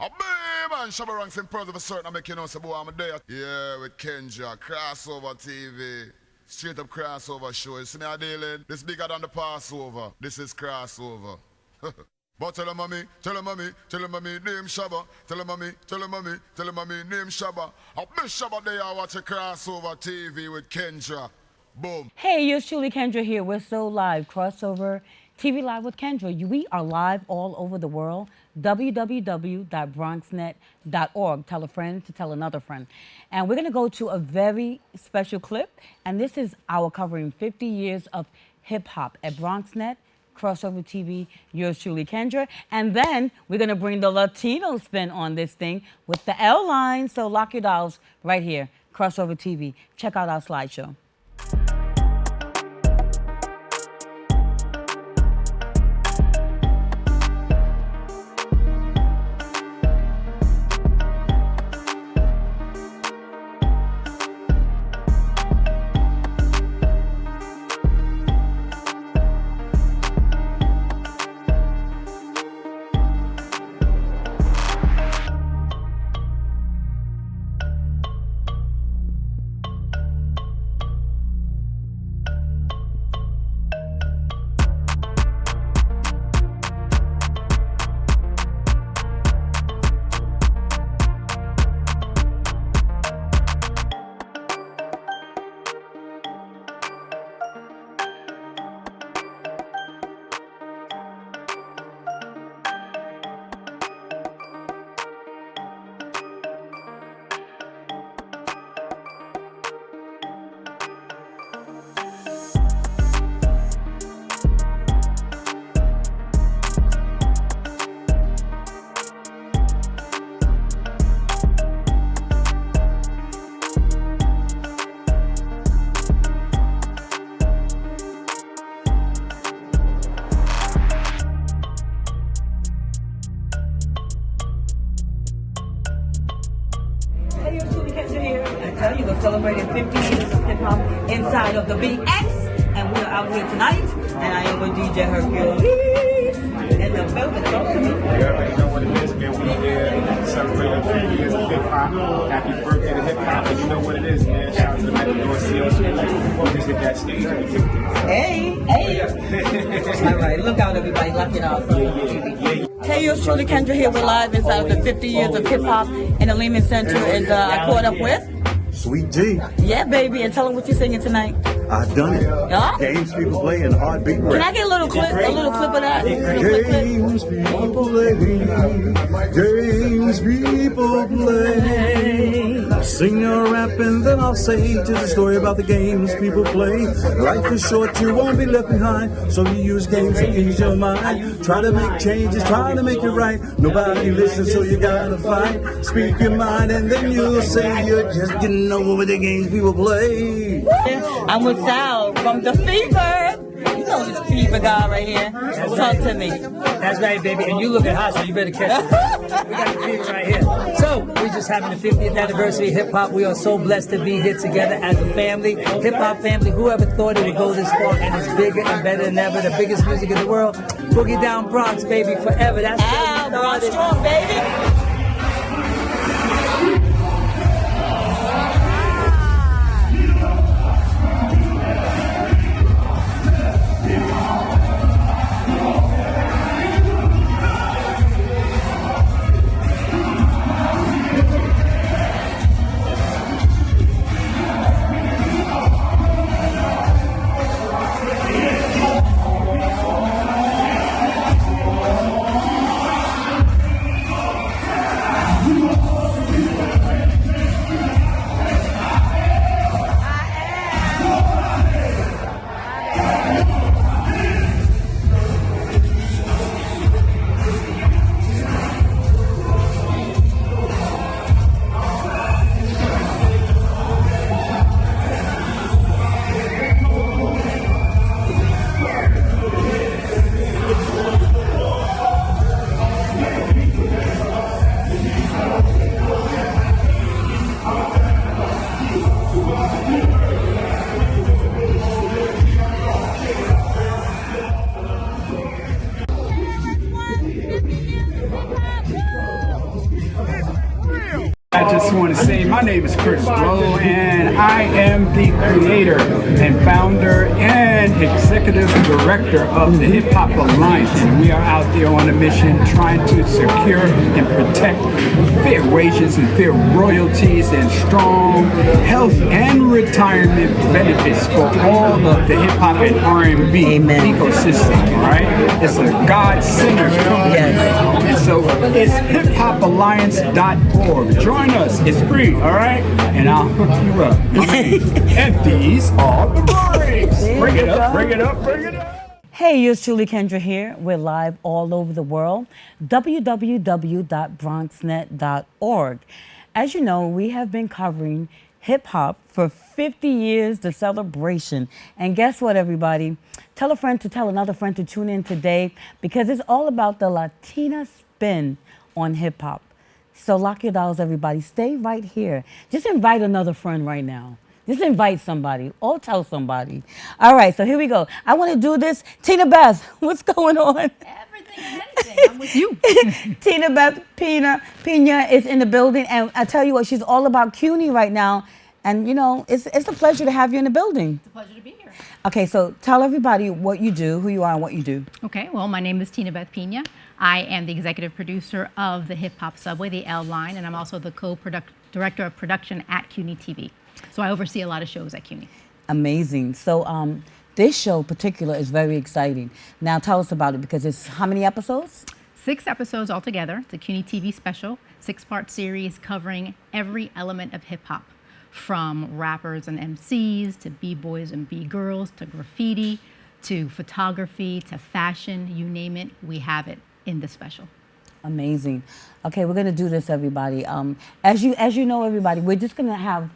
A big man, Shabba ranks in pearls of a certain, I make you know, say, boy, I'm there. Yeah, with Kendra, crossover TV, straight up crossover show. You see me, I dealing? This bigger than the Passover. This is crossover. But tell her mommy, tell her mommy, tell her mommy, name Shabba. Tell her mommy, tell her mommy, tell her mommy, name Shabba. A big Shabba there, I watch a crossover TV with Kendra. Boom. Hey, yours truly, Kendra here. We're so live. Crossover TV Live with Kendra. We are live all over the world. www.bronxnet.org. Tell a friend to tell another friend. And we're going to go to a very special clip. And this is our covering 50 years of hip-hop at BronxNet, Crossover TV, yours truly, Kendra. And then we're going to bring the Latino spin on this thing with the L line. So lock your dials right here, Crossover TV. Check out our slideshow. We're celebrating 50 years of hip-hop inside of the BX, and we're out here tonight, and I am with DJ Hercules in the building. Talk to me. You already know what it is, man. We here celebrating 50 years of hip-hop. Happy birthday to hip-hop, and you know what it is, man. Shout out to the Michael Dorsey. Just hit that stage. Hey. All right, look out, everybody. Lock it out. Hey, yours truly, Kendra here. We're live inside of the 50 years of hip-hop in the Lehman Center, and I caught up with Sweet G. Yeah, baby, and tell them what you're singing tonight. I've done it. Yeah? Games people play and heartbeat rap. Can I get a little clip of that? Games people play. Games people play. I'll sing a rap and then I'll say just a story about the games people play. Life is short, you won't be left behind. So you use games to ease your mind. Try to make changes, try to make it right. Nobody listens, so you gotta fight. Speak your mind and then you'll say you're just getting over with the games people play. I'm with Sal from the Fever. You know this Fever guy right here. Talk to me. That's right, baby. And you looking hot, so you better catch it. We got the Fever right here. So, we're just having the 50th anniversary of hip-hop. We are so blessed to be here together as a family. Hip-hop family. Whoever thought it would go this far, and it's bigger and better than ever. The biggest music in the world. Boogie Down Bronx, baby, forever. That's Bronx strong, baby. I just want to say my name is Chris Blow, and I am the creator and founder and executive director of the Hip Hop Alliance. And we are out there on a mission trying to secure and protect fair wages and fair royalties and strong health and retirement benefits for all of the hip hop and R&B ecosystem, right? It's a God-centered company. Yes. And so it's hiphopalliance.org. Join us. It's free, all right? And I'll hook you up. And these are the breaks. Bring it up, bring it up, bring it up. Hey, yours truly, Kendra here. We're live all over the world. www.bronxnet.org. As you know, we have been covering hip hop for 50 years, the celebration. And guess what, everybody? Tell a friend to tell another friend to tune in today because it's all about the Latina spin on hip hop. So lock your dolls, everybody. Stay right here. Just invite another friend right now. Just invite somebody or tell somebody. All right, so here we go. I want to do this. Tina Beth, what's going on? Everything and anything. I'm with you. Tina Beth Pina is in the building, and I tell you what, she's all about CUNY right now. And you know, it's a pleasure to have you in the building. It's a pleasure to be here. Okay, so tell everybody what you do, who you are, and what you do. Okay, well, my name is Tina Beth Pina. I am the executive producer of the Hip Hop Subway, the L Line, and I'm also the co-director of production at CUNY TV. So I oversee a lot of shows at CUNY. Amazing. So this show in particular is very exciting. Now tell us about it because it's how many episodes? 6 episodes altogether. It's a CUNY TV special, 6-part series covering every element of hip hop, from rappers and MCs to B-boys and B-girls to graffiti to photography to fashion, you name it, we have it in the special. Amazing. Okay, we're gonna do this, everybody. As you know, everybody, we're just gonna have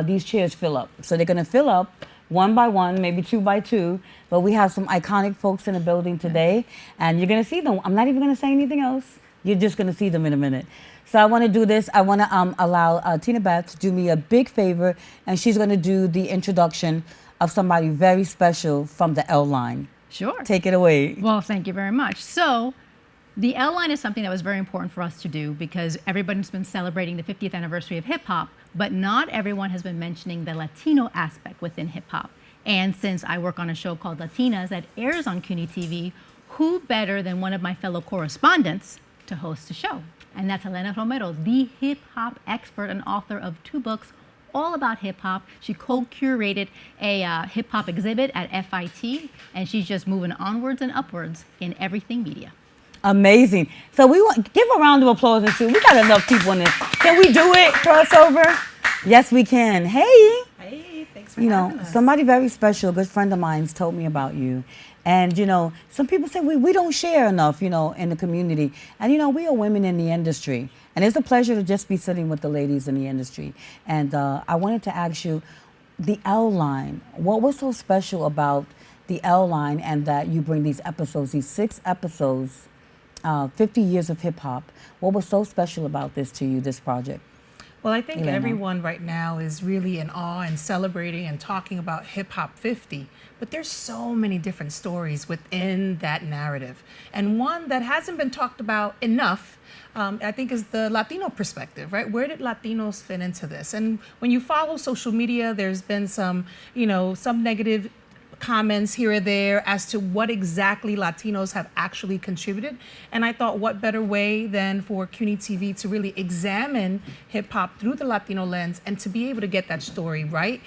these chairs fill up. So they're gonna fill up one by one, maybe 2 by 2. But we have some iconic folks in the building today, and you're gonna see them. I'm not even gonna say anything else. You're just gonna see them in a minute. So I want to do this. I want to allow Tina Beth to do me a big favor, and she's going to do the introduction of somebody very special from the L Line. Sure. Take it away. Well, thank you very much. So the L Line is something that was very important for us to do because everybody's been celebrating the 50th anniversary of hip hop, but not everyone has been mentioning the Latino aspect within hip hop. And since I work on a show called Latinas that airs on CUNY TV, who better than one of my fellow correspondents to host the show? And that's Elena Romero, the hip hop expert and author of 2 books all about hip hop. She co-curated a hip hop exhibit at FIT, and she's just moving onwards and upwards in everything media. Amazing. So we want give a round of applause and see. We got enough people in this. Can we do it? Crossover? Yes, we can. Hey. Hey, thanks for having us. Somebody very special, a good friend of mine, told me about you. And, some people say we don't share enough, in the community. And, we are women in the industry. And it's a pleasure to just be sitting with the ladies in the industry. And I wanted to ask you, the L Line, what was so special about the L Line and that you bring these episodes, these 6 episodes, 50 years of hip hop. What was so special about this to you, this project? Well, I think Elena. everyone right now is really in awe and celebrating and talking about Hip Hop 50, but there's so many different stories within that narrative. And one that hasn't been talked about enough, I think, is the Latino perspective, right? Where did Latinos fit into this? And when you follow social media, there's been some negative comments here or there as to what exactly Latinos have actually contributed. And I thought, what better way than for CUNY TV to really examine hip hop through the Latino lens and to be able to get that story right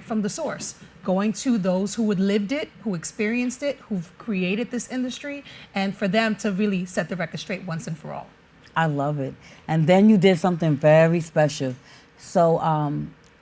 from the source, going to those who had lived it, who experienced it, who've created this industry, and for them to really set the record straight once and for all. I love it. And then you did something very special. So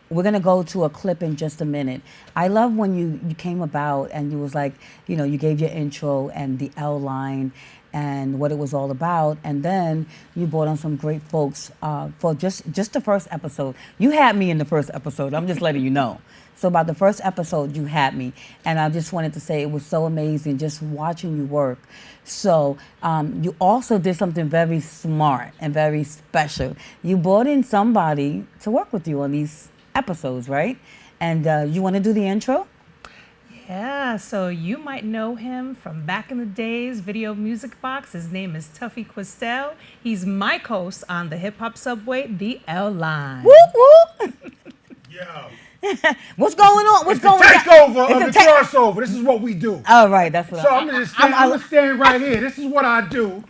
we're going to go to a clip in just a minute. I love when you came about and you was like, you gave your intro and the L Line and what it was all about. And then you brought on some great folks for just the first episode. You had me in the first episode. I'm just letting you know. So about the first episode, you had me. And I just wanted to say it was so amazing just watching you work. So you also did something very smart and very special. You brought in somebody to work with you on these episodes, right? And you want to do the intro? Yeah, so you might know him from back in the days, Video Music Box. His name is Tuffy Questel. He's my host on the Hip Hop Subway, the L Line. Whoop, whoop. Yeah. What's going on? What's It's the going on? takeover of the crossover. This is what we do. All right, that's what So I'm gonna stand right here. This is what I do.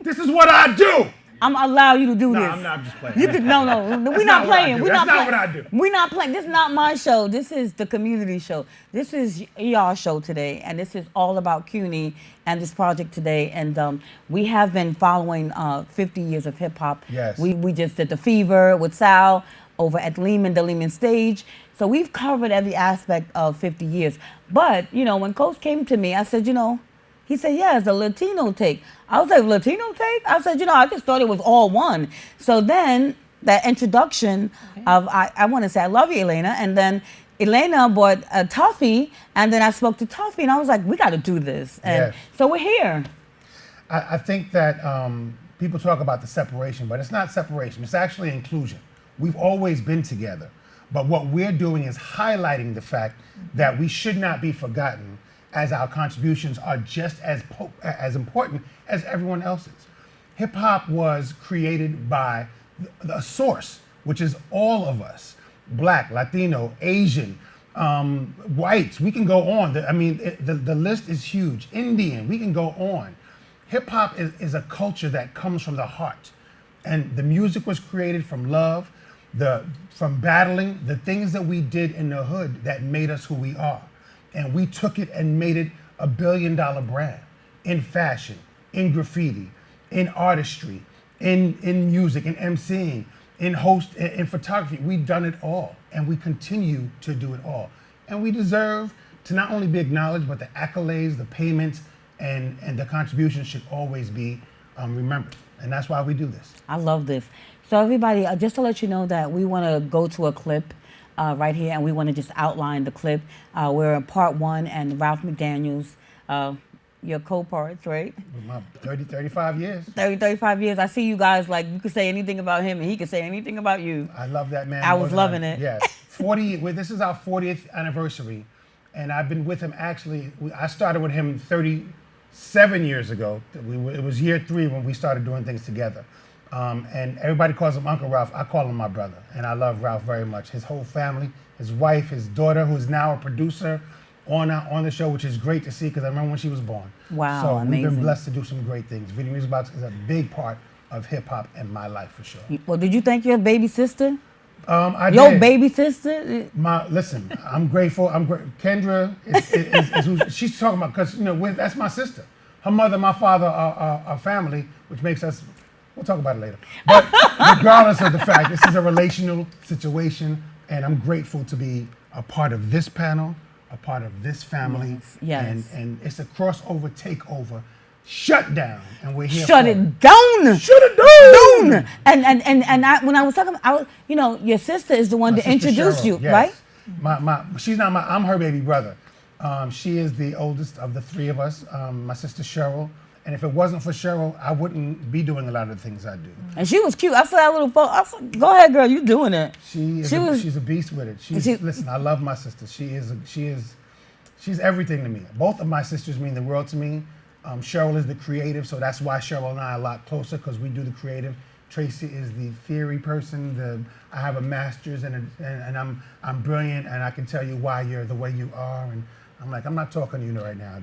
This is what I do. I'm gonna allow you to do No, this. I'm not. I'm just playing. You could no. We're not not what I playing. do. We're That's not not playing. what I do. We're not playing. This is not my show. This is the community show. This is y'all's show today, and this is all about CUNY and this project today. And we have been following 50 years of hip hop. Yes. We just did the Fever with Sal over at Lehman, the Lehman stage. So we've covered every aspect of 50 years. But when Coach came to me, I said, he said, yeah, it's a Latino take. I was like, Latino take? I said, I just thought it was all one. So then that introduction of, I want to say, I love you, Elena. And then Elena bought a Tuffy, and then I spoke to Tuffy, and I was like, we got to do this. And so we're here. I think that people talk about the separation, but it's not separation. It's actually inclusion. We've always been together. But what we're doing is highlighting the fact that we should not be forgotten, as our contributions are just as important as everyone else's. Hip hop was created by a source, which is all of us: Black, Latino, Asian, whites. We can go on. The list is huge. Indian. We can go on. Hip hop is a culture that comes from the heart, and the music was created from love, from battling, the things that we did in the hood that made us who we are. And we took it and made it a $1 billion brand in fashion, in graffiti, in artistry, in music, in emceeing, in photography. We've done it all, and we continue to do it all. And we deserve to not only be acknowledged, but the accolades, the payments, and the contributions should always be remembered. And that's why we do this. I love this. So everybody, just to let you know that we want to go to a clip right here, and we want to just outline the clip. We're in part 1, and Ralph McDaniels, your co-parts, right? 35 years. 35 years. I see you guys, like, you could say anything about him, and he could say anything about you. I love that man. I was loving it. Yes. 40. This is our 40th anniversary, and I've been with him. Actually, I started with him 37 years ago. It was year 3 when we started doing things together. And everybody calls him Uncle Ralph. I call him my brother, and I love Ralph very much. His whole family, his wife, his daughter, who's now a producer on the show, which is great to see because I remember when she was born. Wow, so amazing. We've been blessed to do some great things. Video Music Box is a big part of hip hop in my life for sure. Well, did you thank your baby sister? I Your did. baby sister? Listen, I'm grateful. Kendra is who she's talking about because that's my sister. Her mother, my father are family, which makes us. We'll talk about it later. But regardless of the fact, this is a relational situation, and I'm grateful to be a part of this panel, a part of this family. Yes. And it's a crossover takeover shutdown, and we're here. Shut it down. Shut it down. And when I was talking, your sister is the one My that sister introduced Cheryl, you, yes. right? She's not I'm her baby brother. She is the oldest of the 3 of us. My sister Cheryl. And if it wasn't for Cheryl, I wouldn't be doing a lot of the things I do. And she was cute. I saw that little photo. I said, go ahead, girl, you doing it. She's a beast with it. Listen, I love my sister. She's everything to me. Both of my sisters mean the world to me. Cheryl is the creative, so that's why Cheryl and I are a lot closer because we do the creative. Tracy is the theory person. I have a master's and I'm brilliant, and I can tell you why you're the way you are. And I'm like, I'm not talking to you right now.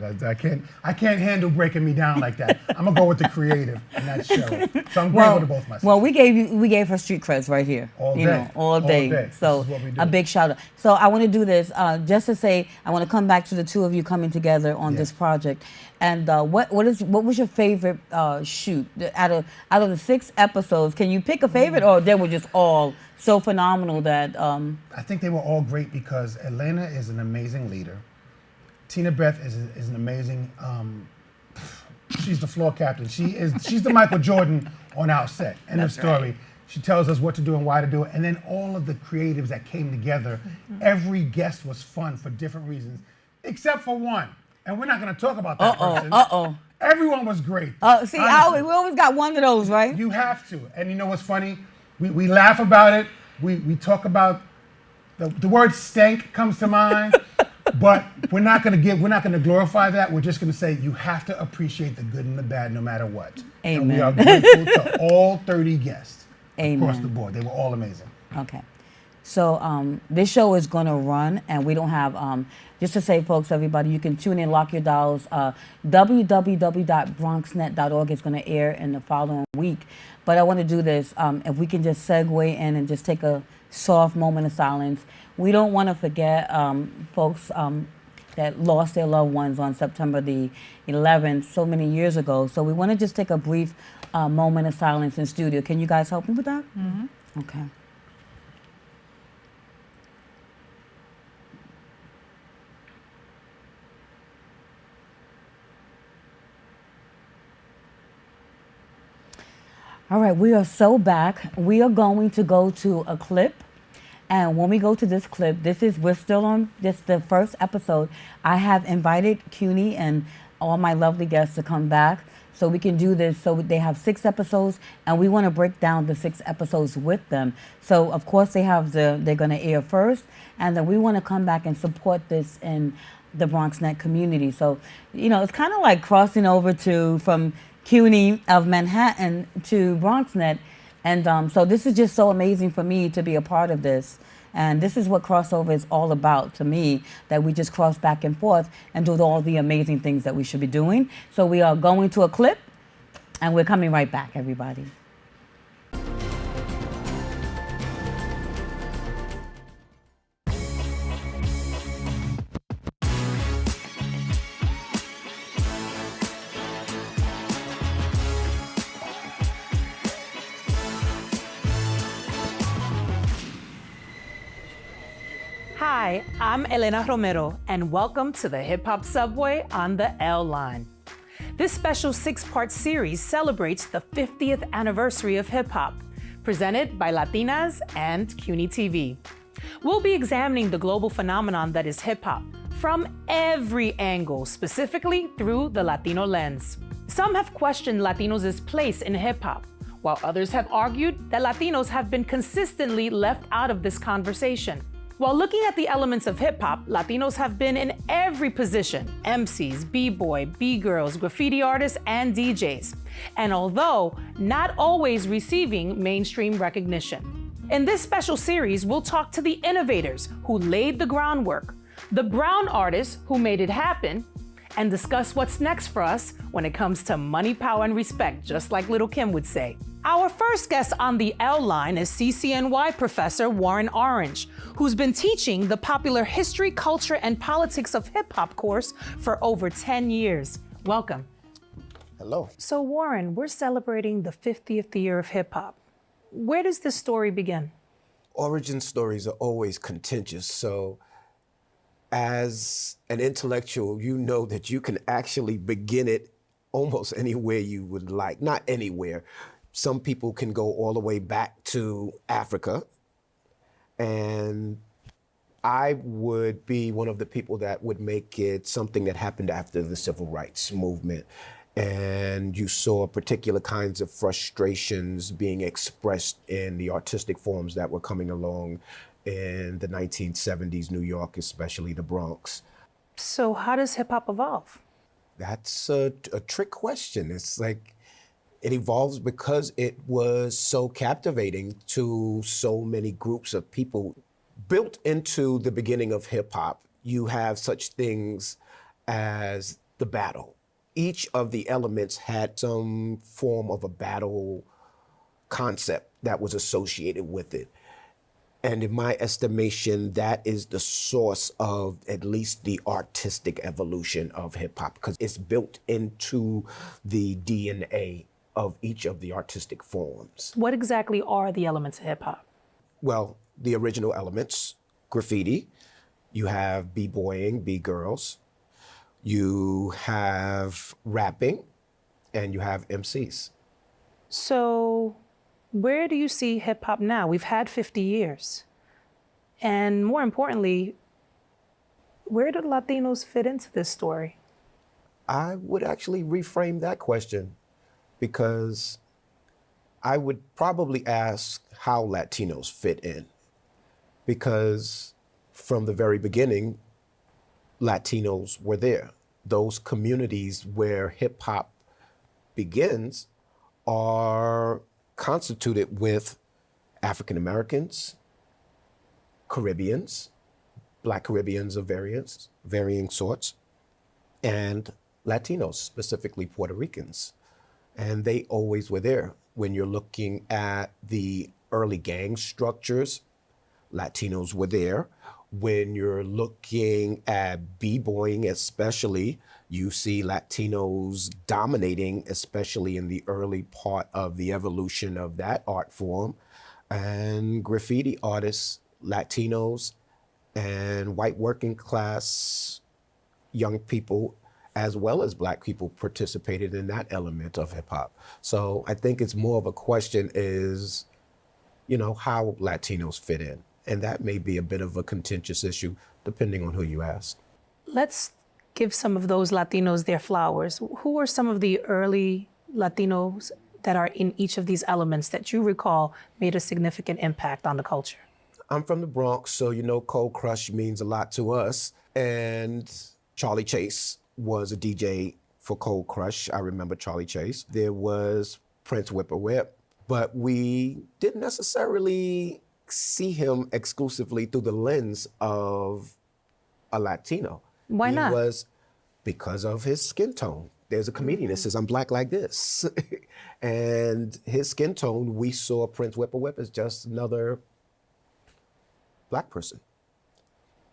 I can't handle breaking me down like that. I'm gonna go with the creative, and that's Cheryl. So I'm grateful to both my sisters. Well, we gave her street creds right here. All day. All day. So this is what we do. a big shout out. So I want to do this just to say I want to come back to the 2 of you coming together on this project. And what was your favorite shoot out of the 6 episodes? Can you pick a favorite, or they were just all so phenomenal that? I think they were all great because Elena is an amazing leader. Tina Beth is an amazing. She's the floor captain. She's the Michael Jordan on our set. End of story. Right. She tells us what to do and why to do it. And then all of the creatives that came together, every guest was fun for different reasons, except for one. And we're not going to talk about that person. Everyone was great. See, we always got one of those, right? You have to. And you know what's funny? We laugh about it. We talk about the word stank comes to mind. But we're not going to glorify that. We're just going to say you have to appreciate the good and the bad no matter what. And we are Amen. grateful to all 30 guests across Amen. the board. They were all amazing. Okay. So this show is going to run, and we don't have, just to say, folks, everybody, you can tune in, lock your dials. www.bronxnet.org is going to air in the following week. But I want to do this, if we can just segue in and just take a soft moment of silence. We don't want to forget folks that lost their loved ones on September the 11th, so many years ago. So we want to just take a brief moment of silence in studio. Can you guys help me with that? Mm-hmm. Okay. All right, we are so back. We are going to go to a clip. And when we go to this clip, we're still on the first episode. I have invited CUNY and all my lovely guests to come back so we can do this. So they have 6 episodes, and we want to break down the 6 episodes with them. So of course they're going to air first, and then we want to come back and support this in the BronxNet community. So, it's kind of like crossing over from CUNY of Manhattan to BronxNet. And so this is just so amazing for me to be a part of this. And this is what crossover is all about to me, that we just cross back and forth and do all the amazing things that we should be doing. So we are going to a clip, and we're coming right back, everybody. Hi, I'm Elena Romero, and welcome to the Hip Hop Subway on the L Line. This special 6-part series celebrates the 50th anniversary of hip hop, presented by Latinas and CUNY TV. We'll be examining the global phenomenon that is hip hop from every angle, specifically through the Latino lens. Some have questioned Latinos' place in hip hop, while others have argued that Latinos have been consistently left out of this conversation. While looking at the elements of hip-hop, Latinos have been in every position: MCs, b-boy, b-girls, graffiti artists, and DJs. And although not always receiving mainstream recognition. In this special series, we'll talk to the innovators who laid the groundwork, the brown artists who made it happen, and discuss what's next for us when it comes to money, power, and respect, just like Little Kim would say. Our first guest on the L Line is CCNY professor Warren Orange, who's been teaching the popular history, culture, and politics of hip hop course for over 10 years. Welcome. Hello. So Warren, we're celebrating the 50th year of hip hop. Where does this story begin? Origin stories are always contentious, so as an intellectual, you know that you can actually begin it almost anywhere you would like. Not anywhere. Some people can go all the way back to Africa, and I would be one of the people that would make it something that happened after the civil rights movement. And you saw particular kinds of frustrations being expressed in the artistic forms that were coming along in the 1970s, New York, especially the Bronx. So how does hip hop evolve? That's a trick question. It's like, it evolves because it was so captivating to so many groups of people. Built into the beginning of hip hop, you have such things as the battle. Each of the elements had some form of a battle concept that was associated with it. And in my estimation, that is the source of at least the artistic evolution of hip hop, because it's built into the DNA of each of the artistic forms. What exactly are the elements of hip hop? Well, the original elements: graffiti, you have b-boying, b-girls, you have rapping, and you have MCs. So where do you see hip hop now? We've had 50 years. And more importantly, where do Latinos fit into this story? I would actually reframe that question, because I would probably ask how Latinos fit in. Because from the very beginning, Latinos were there. Those communities where hip hop begins are constituted with African Americans, Caribbeans, Black Caribbeans of varying sorts, and Latinos, specifically Puerto Ricans. And they always were there. When you're looking at the early gang structures, Latinos were there. When you're looking at b-boying especially, you see Latinos dominating, especially in the early part of the evolution of that art form. And graffiti artists, Latinos, and white working class young people, as well as Black people, participated in that element of hip hop. So I think it's more of a question is, how Latinos fit in. And that may be a bit of a contentious issue, depending on who you ask. Let's give some of those Latinos their flowers. Who are some of the early Latinos that are in each of these elements that you recall made a significant impact on the culture? I'm from the Bronx, so Cold Crush means a lot to us. And Charlie Chase was a DJ for Cold Crush. I remember Charlie Chase. There was Prince Whippoorwhip, but we didn't necessarily see him exclusively through the lens of a Latino. Why not? He was because of his skin tone. There's a comedian that says, I'm black like this. And his skin tone, we saw Prince Whippoorwhip as just another Black person.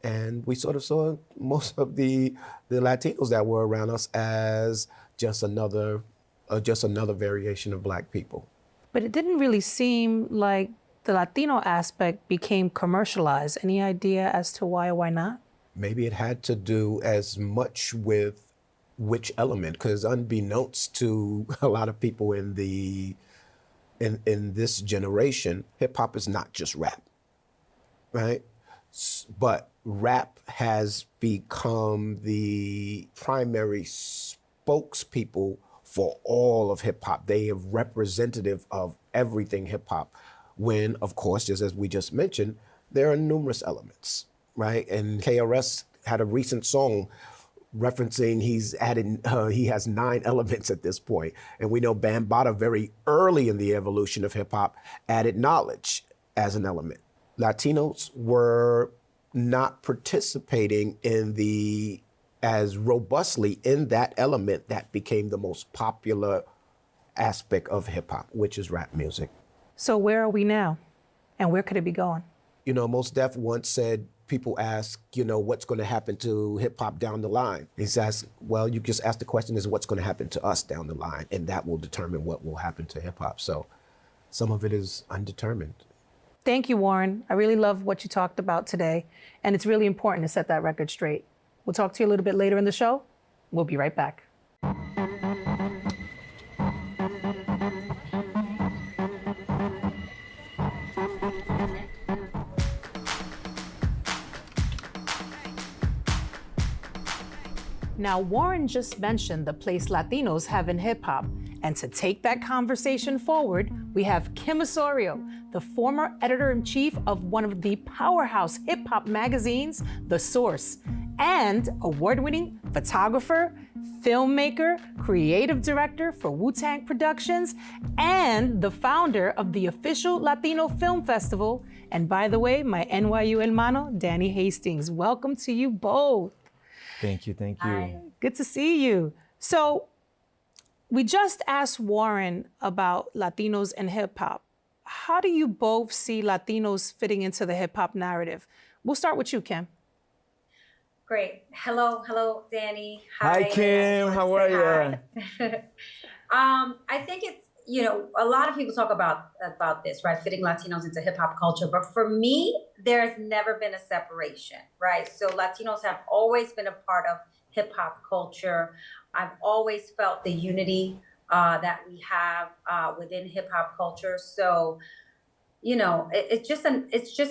And we sort of saw most of the Latinos that were around us as just another variation of Black people. But it didn't really seem like the Latino aspect became commercialized. Any idea as to why or why not? Maybe it had to do as much with which element, because unbeknownst to a lot of people in this generation, hip hop is not just rap, right? But rap has become the primary spokespeople for all of hip hop. They are representative of everything hip hop. When, of course, just as we just mentioned, there are numerous elements, right? And KRS had a recent song referencing he has 9 elements at this point. And we know Bambaataa very early in the evolution of hip hop added knowledge as an element. Latinos were not participating as robustly in that element that became the most popular aspect of hip hop, which is rap music. So where are we now? And where could it be going? Mos Def once said, people ask, what's going to happen to hip hop down the line? He says, well, you just ask the question is what's going to happen to us down the line, and that will determine what will happen to hip hop. So some of it is undetermined. Thank you, Warren. I really love what you talked about today, and it's really important to set that record straight. We'll talk to you a little bit later in the show. We'll be right back. Now, Warren just mentioned the place Latinos have in hip hop. And to take that conversation forward, we have Kim Osorio, the former editor-in-chief of one of the powerhouse hip hop magazines, The Source, and award-winning photographer, filmmaker, creative director for Wu-Tang Productions, and the founder of the official Latino Film Festival. And by the way, my NYU hermano, Danny Hastings. Welcome to you both. Thank you. Hi. Good to see you. So we just asked Warren about Latinos and hip hop. How do you both see Latinos fitting into the hip hop narrative? We'll start with you, Kim. Great. Hello, Danny. Hi, Kim. How are you? I think it's, a lot of people talk about this, right? Fitting Latinos into hip hop culture. But for me, there's never been a separation, right? So Latinos have always been a part of hip hop culture. I've always felt the unity that we have within hip hop culture. So, it's just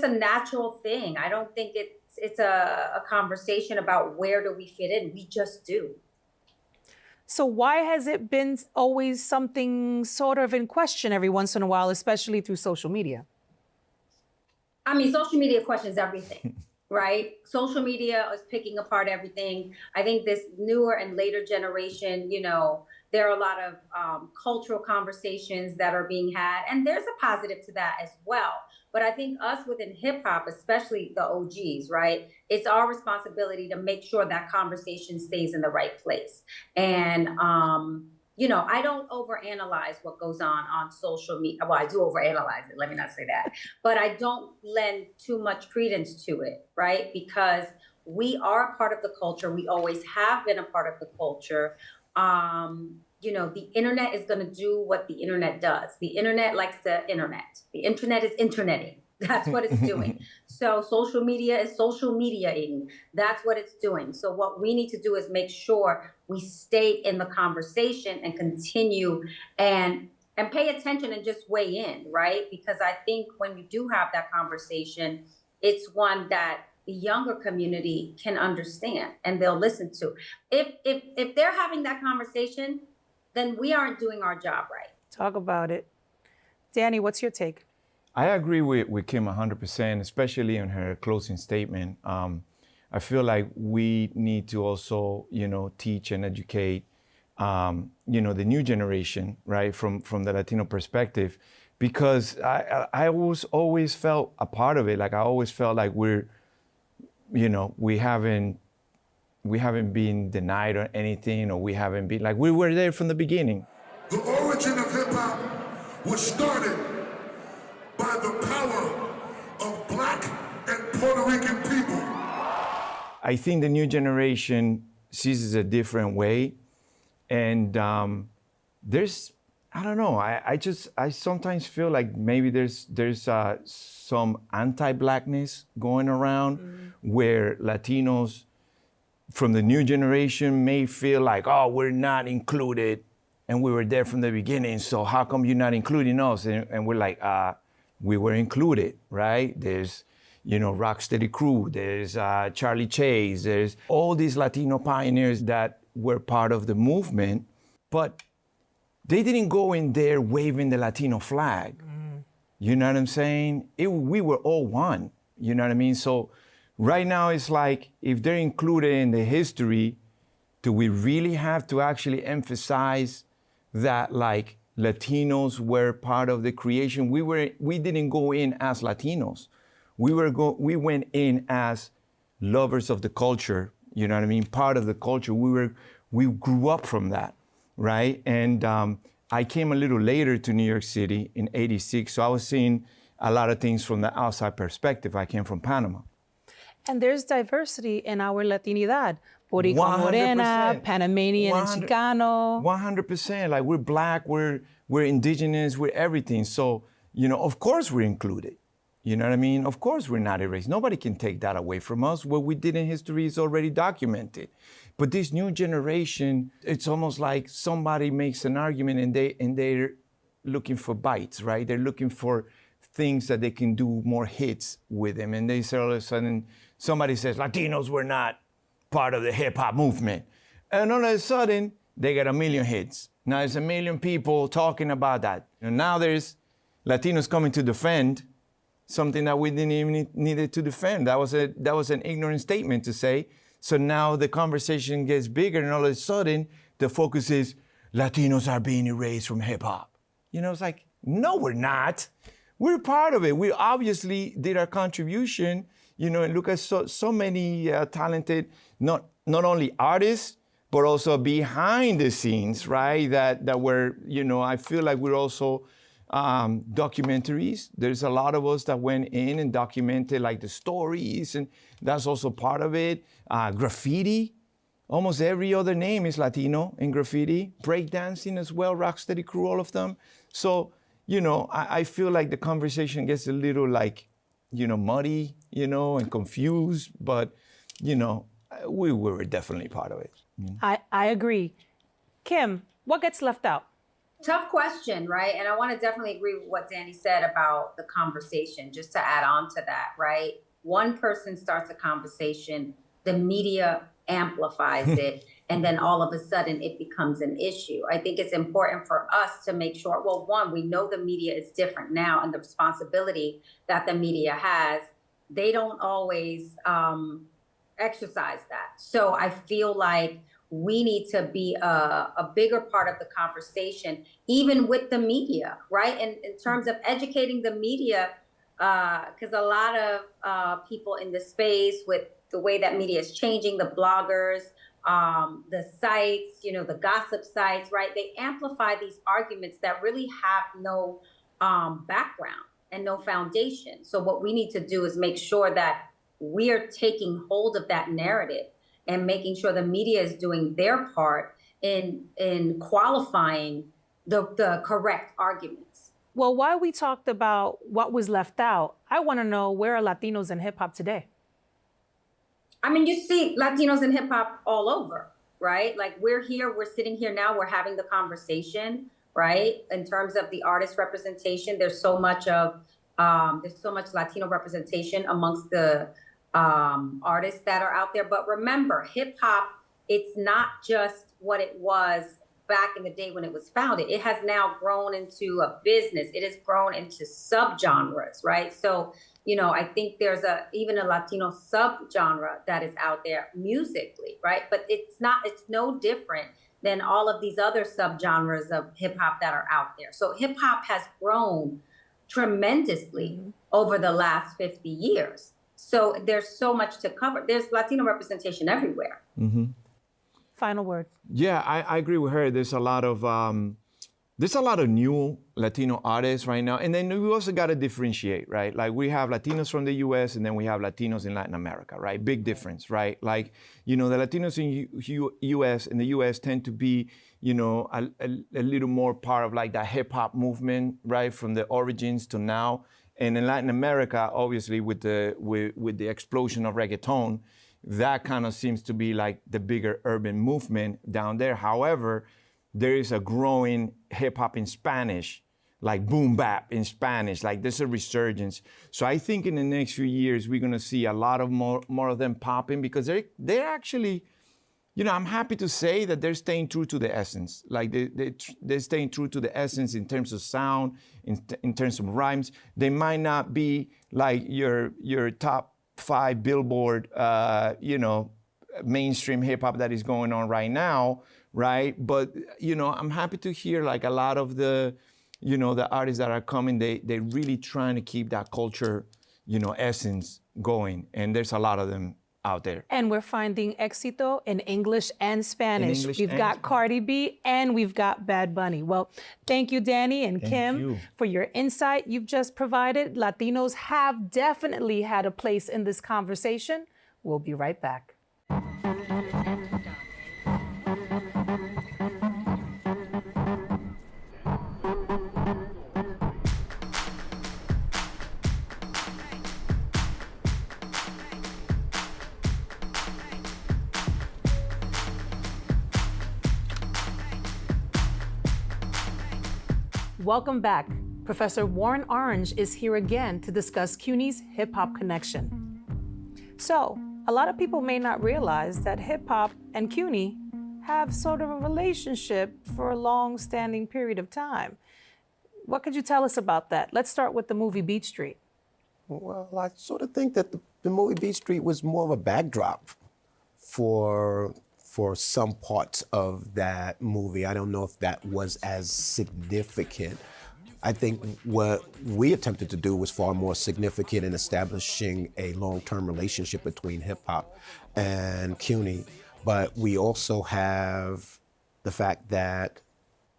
a natural thing. I don't think it's a conversation about where do we fit in. We just do. So why has it been always something sort of in question every once in a while, especially through social media? I mean, social media questions everything, right? Social media is picking apart everything. I think this newer and later generation, there are a lot of cultural conversations that are being had, and there's a positive to that as well. But I think us within hip hop, especially the OGs, right? It's our responsibility to make sure that conversation stays in the right place. And I don't overanalyze what goes on social media. Well, I do overanalyze it. Let me not say that, but I don't lend too much credence to it, right? Because we are a part of the culture. We always have been a part of the culture. The internet is going to do what the internet does. The internet likes the internet. The internet is interneting. That's what it's doing. So social media is social mediaing. That's what it's doing. So what we need to do is make sure we stay in the conversation and continue and pay attention and just weigh in, right? Because I think when you do have that conversation, it's one that the younger community can understand and they'll listen to. If they're having that conversation, then we aren't doing our job right. Talk about it. Danny, what's your take? I agree with Kim 100%, especially in her closing statement. I feel like we need to also, teach and educate, the new generation, right, from the Latino perspective, because I always felt a part of it. Like I always felt like we haven't been denied or anything, or we haven't been, like we were there from the beginning. The origin of hip hop was started by the power of Black and Puerto Rican people. I think the new generation sees it a different way. And I don't know, I sometimes feel like maybe there's some anti-Blackness going around where Latinos from the new generation may feel like, oh, we're not included and we were there from the beginning, so how come you're not including us? And we're like, we were included, right? There's, Rocksteady Crew, there's Charlie Chase, there's all these Latino pioneers that were part of the movement, but they didn't go in there waving the Latino flag. You know what I'm saying? We were all one, you know what I mean? So right now it's like, if they're included in the history, do we really have to actually emphasize that like Latinos were part of the creation? We didn't go in as Latinos. We went in as lovers of the culture, you know what I mean? Part of the culture. We grew up from that, right? And I came a little later to New York City in '86, so I was seeing a lot of things from the outside perspective. I came from Panama. And there's diversity in our Latinidad. Boricua Morena, Panamanian and Chicano. 100%. Like we're Black, we're indigenous, we're everything. So, of course we're included. You know what I mean? Of course we're not erased. Nobody can take that away from us. What we did in history is already documented. But this new generation, it's almost like somebody makes an argument and they're looking for bites, right? They're looking for things that they can do more hits with them. And they say all of a sudden, somebody says, Latinos were not part of the hip hop movement. And all of a sudden, they get 1 million hits. Now there's 1 million people talking about that. And now there's Latinos coming to defend something that we didn't even needed to defend. That was an ignorant statement to say. So now the conversation gets bigger, and all of a sudden, the focus is Latinos are being erased from hip hop. It's like, no, we're not. We're part of it. We obviously did our contribution, and look at so many talented, not only artists, but also behind the scenes, right? That were, I feel like we're also documentaries. There's a lot of us that went in and documented like the stories, and that's also part of it. Graffiti, almost every other name is Latino in graffiti. Breakdancing as well, Rocksteady Crew, all of them. So, I feel like the conversation gets a little like, muddy, and confused, but, we were definitely part of it. I agree. Kim, what gets left out? Tough question, right? And I want to definitely agree with what Danny said about the conversation, just to add on to that, right? One person starts a conversation, the media amplifies it, and then all of a sudden it becomes an issue. I think it's important for us to make sure, well, one, we know the media is different now and the responsibility that the media has. they don't always exercise that. So I feel like we need to be a bigger part of the conversation, even with the media, right? And in terms of educating the media, because a lot of people in the space, with the way that media is changing, the bloggers, the sites, the gossip sites, right? They amplify these arguments that really have no background and no foundation. So what we need to do is make sure that we are taking hold of that narrative and making sure the media is doing their part in qualifying the correct arguments. Well, while we talked about what was left out, I want to know, where are Latinos in hip hop today? I mean, you see Latinos in hip hop all over, right? Like we're sitting here now, we're having the conversation, right? In terms of the artist representation, there's so much Latino representation amongst the artists that are out there. But remember, hip hop, it's not just what it was back in the day when it was founded. It has now grown into a business. It has grown into subgenres, right? So, I think there's even a Latino subgenre that is out there musically, right? But it's no different than all of these other subgenres of hip hop that are out there. So hip hop has grown tremendously over the last 50 years. So there's so much to cover. There's Latino representation everywhere. Mm-hmm. Final word. Yeah, I agree with her. There's a lot of new Latino artists right now. And then we also got to differentiate, right? Like we have Latinos from the US and then we have Latinos in Latin America, right? Big difference, right? Like, the Latinos in the US tend to be, a little more part of like the hip hop movement, right? From the origins to now. And in Latin America, obviously with the explosion of reggaeton, that kind of seems to be like the bigger urban movement down there. However, there is a growing hip hop in Spanish, like boom bap in Spanish, like there's a resurgence. So I think in the next few years, we're gonna see a lot of more of them popping because they're actually, I'm happy to say that they're staying true to the essence. Like they're staying true to the essence in terms of sound, in terms of rhymes. They might not be like your top 5 Billboard, mainstream hip hop that is going on right now, right? But, I'm happy to hear like a lot of the artists that are coming, they're really trying to keep that culture, essence going. And there's a lot of them out there. And we're finding éxito in English and Spanish. We've got Cardi B and we've got Bad Bunny. Well, thank you, Danny and Kim, for your insight you've just provided. Latinos have definitely had a place in this conversation. We'll be right back. Welcome back. Professor Warren Orange is here again to discuss CUNY's Hip Hop Connection. So, a lot of people may not realize that hip hop and CUNY have sort of a relationship for a long-standing period of time. What could you tell us about that? Let's start with the movie Beat Street. Well, I sort of think that the movie Beat Street was more of a backdrop for some parts of that movie. I don't know if that was as significant. I think what we attempted to do was far more significant in establishing a long-term relationship between hip hop and CUNY. But we also have the fact that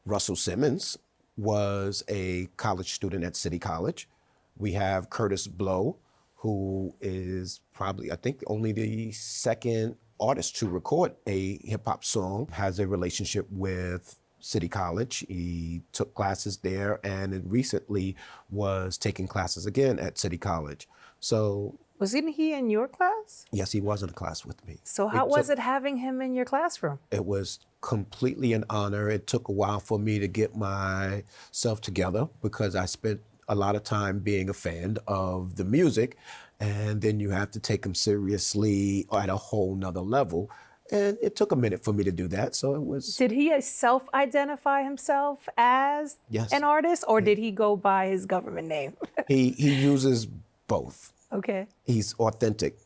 Russell Simmons was a college student at City College. We have Curtis Blow, who is probably, I think, only the second artist to record a hip hop song, has a relationship with City College. He took classes there and recently was taking classes again at City College. So. Wasn't he in your class? Yes, he was in a class with me. So how was it having him in your classroom? It was completely an honor. It took a while for me to get myself together because I spent a lot of time being a fan of the music, and then you have to take him seriously at a whole nother level. And it took a minute for me to do that, so it was... Did he self-identify himself as an artist, or did he go by his government name? He uses both. Okay. He's authentic.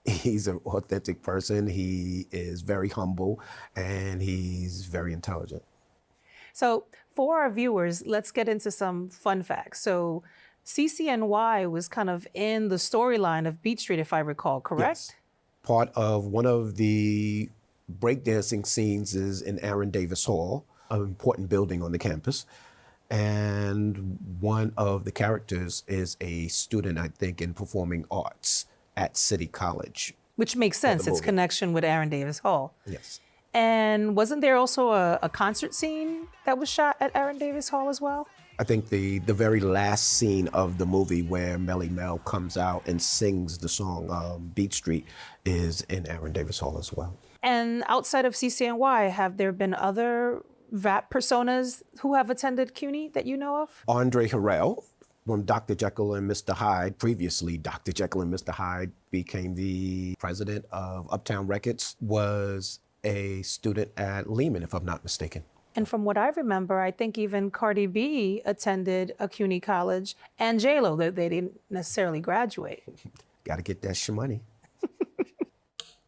He's an authentic person. He is very humble, and he's very intelligent. So for our viewers, let's get into some fun facts. So CCNY was kind of in the storyline of Beat Street, if I recall, correct? Yes. Part of one of the breakdancing scenes is in Aaron Davis Hall, an important building on the campus. And one of the characters is a student, I think, in performing arts at City College. Which makes sense, its connection with Aaron Davis Hall. Yes. And wasn't there also a concert scene that was shot at Aaron Davis Hall as well? I think the very last scene of the movie where Melly Mel comes out and sings the song Beat Street is in Aaron Davis Hall as well. And outside of CCNY, have there been other rap personas who have attended CUNY that you know of? Andre Harrell from Dr. Jekyll and Mr. Hyde. Previously, Dr. Jekyll and Mr. Hyde became the president of Uptown Records, was a student at Lehman, if I'm not mistaken. And from what I remember, I think even Cardi B attended a CUNY college, and J-Lo, they didn't necessarily graduate. Got to get that shmoney.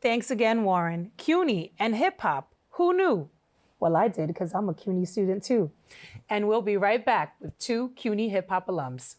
Thanks again, Warren. CUNY and hip hop, who knew? Well, I did, because I'm a CUNY student too. And we'll be right back with 2 CUNY hip hop alums.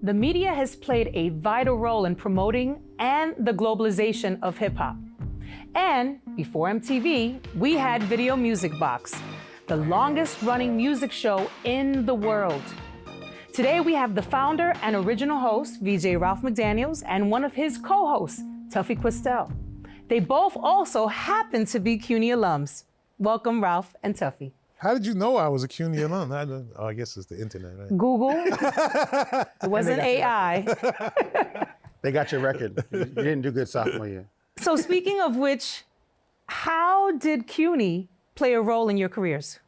The media has played a vital role in promoting and the globalization of hip hop. And before MTV, we had Video Music Box, the longest running music show in the world. Today we have the founder and original host, VJ Ralph McDaniels, and one of his co-hosts, Tuffy Questel. They both also happen to be CUNY alums. Welcome, Ralph and Tuffy. How did you know I was a CUNY alum? I guess it's the internet, right? Google. It wasn't AI. They got your record. You didn't do good sophomore year. So speaking of which, how did CUNY play a role in your careers?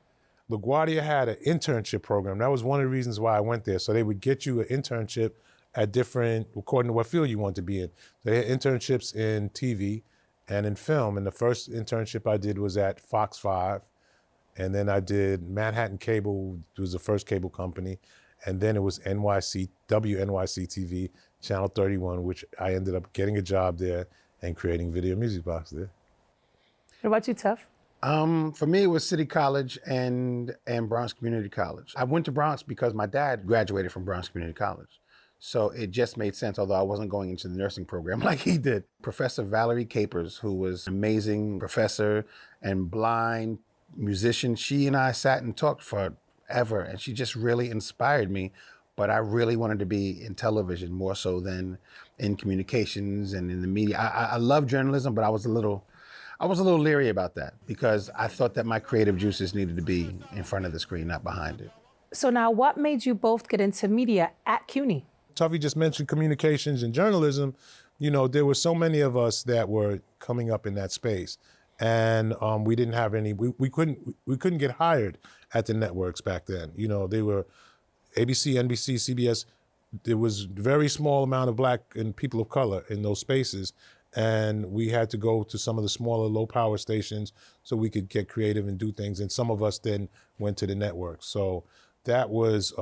LaGuardia had an internship program. That was one of the reasons why I went there. So they would get you an internship at different, according to what field you want to be in. So they had internships in TV and in film. And the first internship I did was at Fox 5. And then I did Manhattan Cable, it was the first cable company. And then it was NYC, WNYC TV, Channel 31, which I ended up getting a job there and creating Video Music Box there. What about you, Tuff? For me, it was City College and Bronx Community College. I went to Bronx because my dad graduated from Bronx Community College. So it just made sense, although I wasn't going into the nursing program like he did. Professor Valerie Capers, who was an amazing professor and blind musician, she and I sat and talked forever, and she just really inspired me. But I really wanted to be in television more so than in communications and in the media. I love journalism, but I was a little leery about that because I thought that my creative juices needed to be in front of the screen, not behind it. So now what made you both get into media at CUNY? Tuffy just mentioned communications and journalism. You know, there were so many of us that were coming up in that space. And we didn't have any, we couldn't get hired at the networks back then. You know, they were ABC, NBC, CBS. There was very small amount of Black and people of color in those spaces. And we had to go to some of the smaller low power stations so we could get creative and do things. And some of us then went to the network. So that was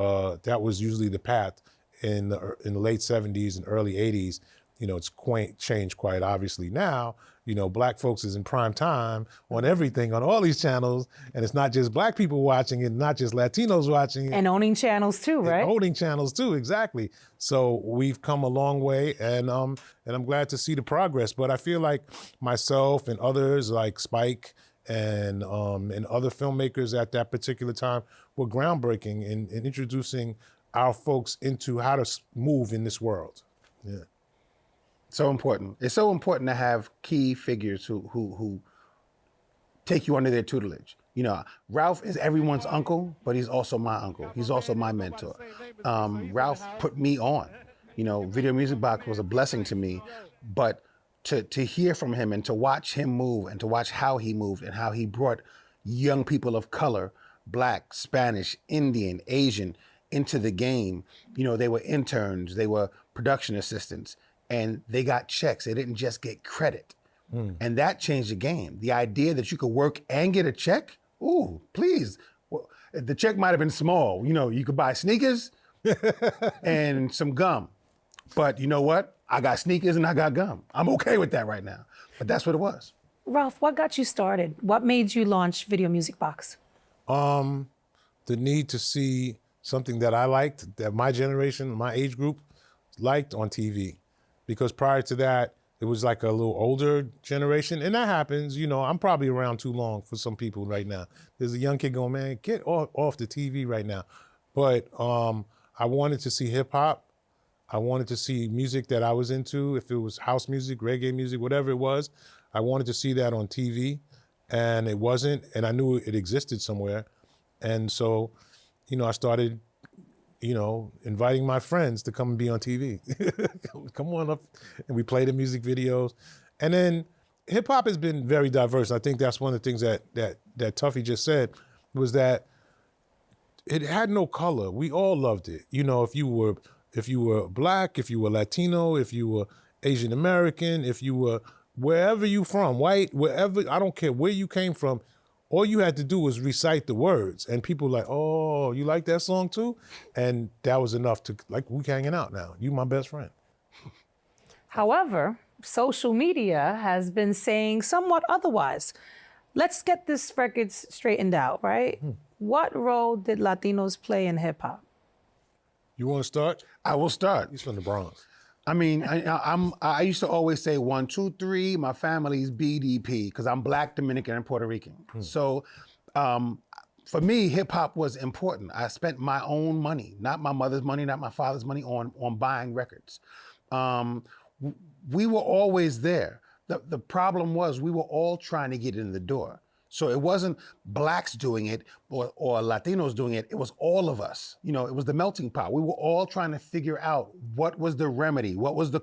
usually the path in the late 70s and early 80s. You know, it's changed quite obviously now. You know, Black folks is in prime time on everything, on all these channels, and it's not just Black people watching it, not just Latinos watching it. And owning channels too, right? Owning channels too, exactly. So we've come a long way, and I'm glad to see the progress. But I feel like myself and others like Spike and other filmmakers at that particular time were groundbreaking in introducing our folks into how to move in this world. Yeah. So important. It's so important to have key figures who take you under their tutelage. You know, Ralph is everyone's uncle, but he's also my uncle. He's also my mentor. Ralph put me on. You know, Video Music Box was a blessing to me, but to hear from him and to watch him move and to watch how he moved and how he brought young people of color, Black, Spanish, Indian, Asian, into the game, you know, they were interns, they were production assistants, and they got checks. They didn't just get credit. And that changed the game. The idea that you could work and get a check, ooh, please. Well, the check might have been small. You know, you could buy sneakers and some gum. But you know what? I got sneakers and I got gum. I'm okay with that right now. But that's what it was. Ralph, what got you started? What made you launch Video Music Box? The need to see something that I liked, that my generation, my age group liked on TV. Because prior to that, it was like a little older generation. And that happens, you know, I'm probably around too long for some people right now. There's a young kid going, man, get off the TV right now. But I wanted to see hip hop. I wanted to see music that I was into, if it was house music, reggae music, whatever it was. I wanted to see that on TV, and it wasn't, and I knew it existed somewhere. And so, you know, I started, you know, inviting my friends to come and be on TV. Come on up, and we play the music videos. And then hip hop has been very diverse. I think that's one of the things that Tuffy just said, was that it had no color. We all loved it. You know, if you were Black, if you were Latino, if you were Asian American, if you were wherever you from, white, wherever, I don't care where you came from, all you had to do was recite the words, and people were like, oh, you like that song too? And that was enough to, like, we hanging out now. You my best friend. However, social media has been saying somewhat otherwise. Let's get this record straightened out, right? What role did Latinos play in hip hop? You want to start? I will start. He's from the Bronx. I mean, I used to always say 1, 2, 3. My family's BDP because I'm Black, Dominican, and Puerto Rican. So, for me, hip hop was important. I spent my own money, not my mother's money, not my father's money, on buying records. We were always there. The problem was we were all trying to get in the door. So it wasn't Blacks doing it or Latinos doing it. It was all of us. You know, it was the melting pot. We were all trying to figure out what was the remedy, what was the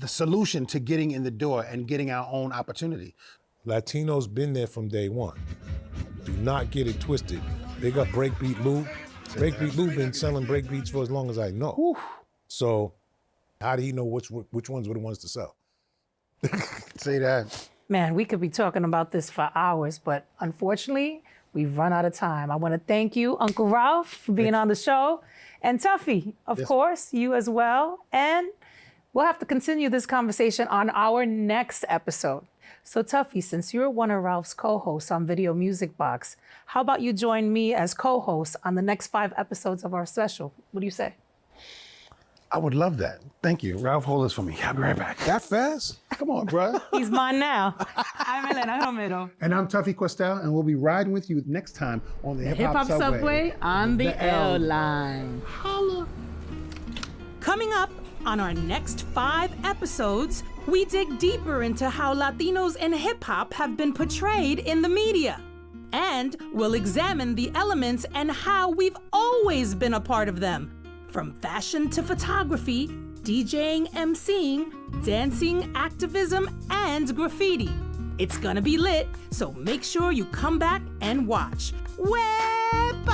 solution to getting in the door and getting our own opportunity. Latinos been there from day one. Do not get it twisted. They got Breakbeat Lou. Breakbeat Lou been selling breakbeats for as long as I know. Whew. So how do he know which ones were the ones to sell? Say that. Man, we could be talking about this for hours, but unfortunately, we've run out of time. I want to thank you, Uncle Ralph, for being on the show. And Tuffy, of course, you as well. And we'll have to continue this conversation on our next episode. So Tuffy, since you're one of Ralph's co-hosts on Video Music Box, how about you join me as co-host on the next 5 episodes of our special? What do you say? I would love that. Thank you. Ralph, hold this for me. I'll be right back. That fast? Come on, bro. He's mine now. I'm Elena Romero. And I'm Tuffy Questel, and we'll be riding with you next time on the Hip Hop Subway on the L Line. Holla. Coming up on our next 5 episodes, we dig deeper into how Latinos and hip hop have been portrayed in the media. And we'll examine the elements and how we've always been a part of them. From fashion to photography, DJing, MCing, dancing, activism, and graffiti. It's gonna be lit, so make sure you come back and watch. Wepa!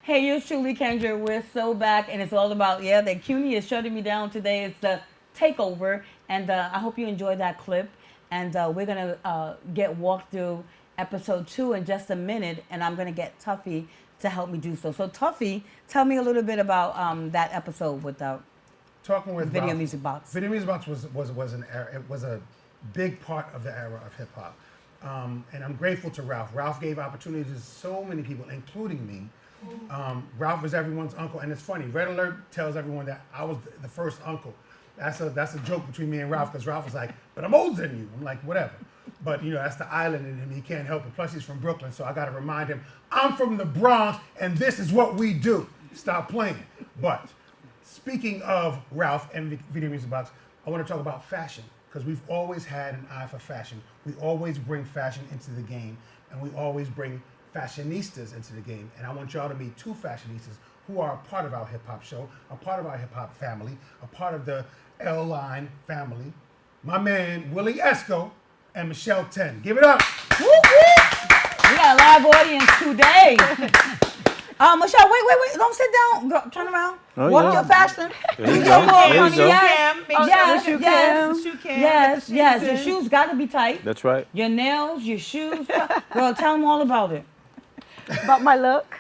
Hey, yours truly, Kendra. We're so back, and it's all about, that CUNY is shutting me down today. It's the Takeover, and I hope you enjoyed that clip. And we're going to walk through episode 2 in just a minute, and I'm going to get Tuffy to help me do so. So Tuffy, tell me a little bit about that episode with Talking with Video Ralph, Music Box. Video Music Box was an era. It was a big part of the era of hip hop, and I'm grateful to Ralph. Ralph gave opportunities to so many people, including me. Ralph was everyone's uncle, and it's funny. Red Alert tells everyone that I was the first uncle. That's a joke between me and Ralph, because Ralph was like, "But I'm older than you." I'm like, "Whatever." But that's the island in him. He can't help it. Plus, he's from Brooklyn, so I got to remind him, I'm from the Bronx, and this is what we do. Stop playing. But speaking of Ralph and Video Music Box, I want to talk about fashion, because we've always had an eye for fashion. We always bring fashion into the game, and we always bring fashionistas into the game. And I want y'all to meet two fashionistas who are a part of our hip hop show, a part of our hip hop family, a part of the L Line family. My man, Willie Esco and Michelle Ten. Give it up. Woo, woo. We got a live audience today. Michelle, wait. Don't sit down. Go, turn around. Oh, Walk yeah. your fashion. There you Do go. your walk, There you honey. go. Yes. Your shoes got to be tight. That's right. Your nails, your shoes. Girl, tell them all about it. About my look.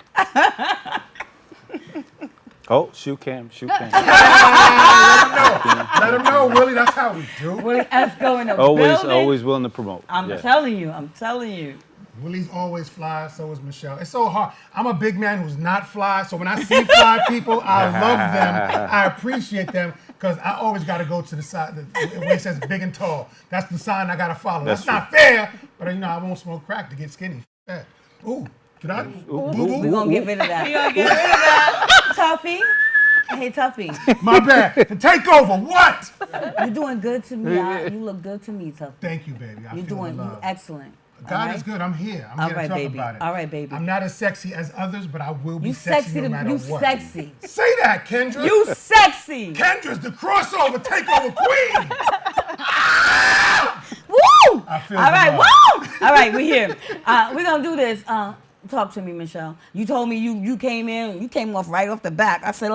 Oh, shoe cam. Let them know, Willie. That's how we do. Willie Esco in the Always building. willing to promote. I'm Yeah. telling you. Willie's always fly, so is Michelle. It's so hard. I'm a big man who's not fly, so when I see fly people, I love them. I appreciate them, because I always got to go to the side where it says big and tall. That's the sign I got to follow. That's not fair, but I won't smoke crack to get skinny. Yeah. Ooh, can I? We're going to get rid of that. Tuffy. Hey, Tuffy. My bad. The takeover. What? You're doing good to me. You look good to me, Tuffy. Thank you, baby. You're doing excellent. God is good. I'm here. I'm here to talk about it. All right, baby. I'm not as sexy as others, but I will be You sexy no matter you what. sexy. Say that, Kendra. You sexy. Kendra's the crossover takeover queen. Woo! I feel All right, the woo! All right, we're here. We're going to do this. Talk to me, Michelle. You told me you came in, you came off right off the back. I said,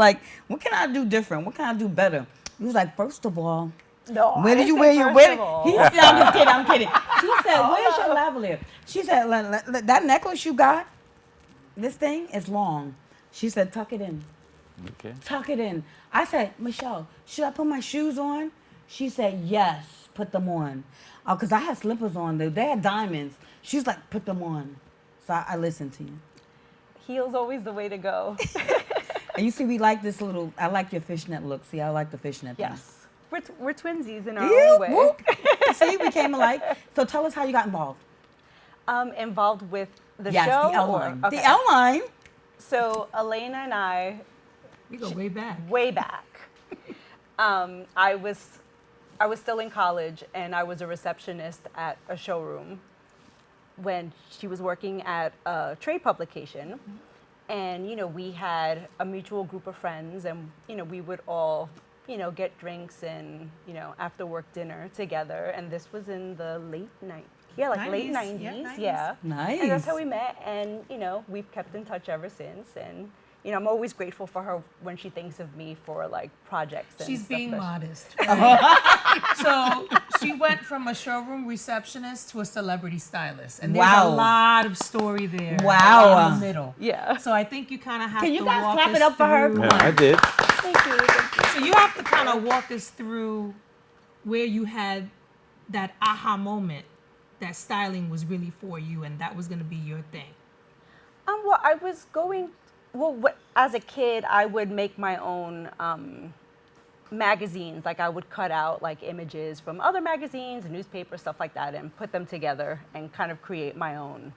what can I do different? What can I do better? You was like, first of all, No, where did you wear your wedding? I'm kidding. She said, where's your lavalier? She said, that necklace you got, this thing is long. She said, tuck it in. Okay. Tuck it in. I said, Michelle, should I put my shoes on? She said, yes, put them on. Because I had slippers on. They had diamonds. She's like, put them on. So I listened to you. Heels always the way to go. And you see, we like this little, I like your fishnet look. See, I like the fishnet thing. Yes. We're twinsies in our own way. Whoop. See, we came alike. So tell us how you got involved. Involved with the yes, show? the L Line. Okay. The L Line. So Elena and I. We go way back. Way back. I was still in college, and I was a receptionist at a showroom when she was working at a trade publication. And, we had a mutual group of friends, and, we would all, get drinks and, after work dinner together. And this was in the late night. Yeah, like 90s. late 90s. Yeah, 90s. Yeah. Nice. And that's how we met. And, we've kept in touch ever since. And, I'm always grateful for her when she thinks of me for projects. And She's stuff being that modest. Right? So she went from a showroom receptionist to a celebrity stylist. And there's a lot of story there. Wow. In the middle. Yeah. So I think you kind of have Can to you guys walk clap us it up for her? through- Yeah, I did. Thank you. So you have to kind of walk us through where you had that aha moment that styling was really for you and that was going to be your thing. Well, I was going. Well, as a kid, I would make my own magazines. Like I would cut out images from other magazines and newspapers, stuff like that, and put them together and kind of create my own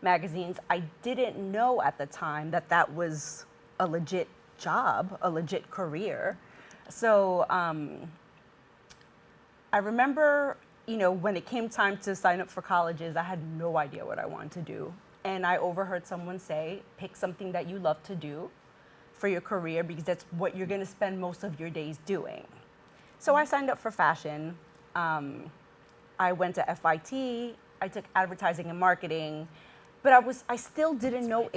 magazines. I didn't know at the time that that was a legit job, a legit career. So I remember, when it came time to sign up for colleges, I had no idea what I wanted to do. And I overheard someone say, pick something that you love to do for your career because that's what you're going to spend most of your days doing. So I signed up for fashion. I went to FIT. I took advertising and marketing, but I still didn't know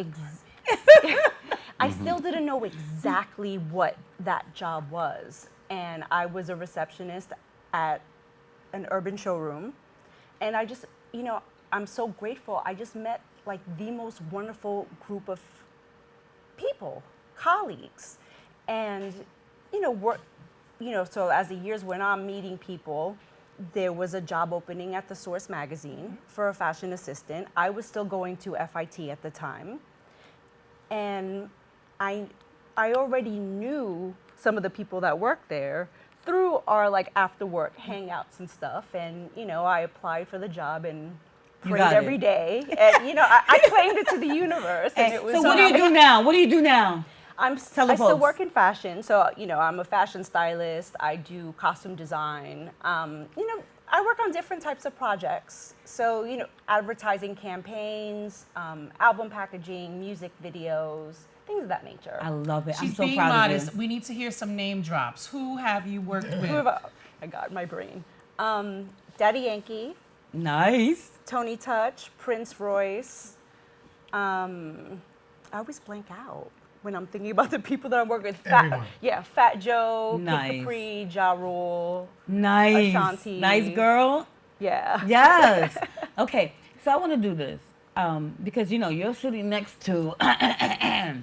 still didn't know exactly what that job was. And I was a receptionist at an urban showroom. And I just, I'm so grateful. I just met the most wonderful group of people, colleagues, and so as the years went on, meeting people, there was a job opening at the Source magazine for a fashion assistant. I was still going to FIT at the time, and I already knew some of the people that worked there through our like after work hangouts and stuff, and I applied for the job and prayed every day, and I claimed it to the universe. And it was, so what do you do now? What do you do now? I still work in fashion, so I'm a fashion stylist. I do costume design. I work on different types of projects. So advertising campaigns, album packaging, music videos, things of that nature. I love it. She's I'm so being proud modest. of you. We need to hear some name drops. Who have you worked with? I got my brain. Daddy Yankee. Nice. Tony Touch, Prince Royce. I always blank out when I'm thinking about the people that I'm working with. Fat Joe, Nice. Kid Capri, Ja Rule, Nice. Ashanti. Nice girl. Yeah. Yes. Okay. So I want to do this because you're sitting next to the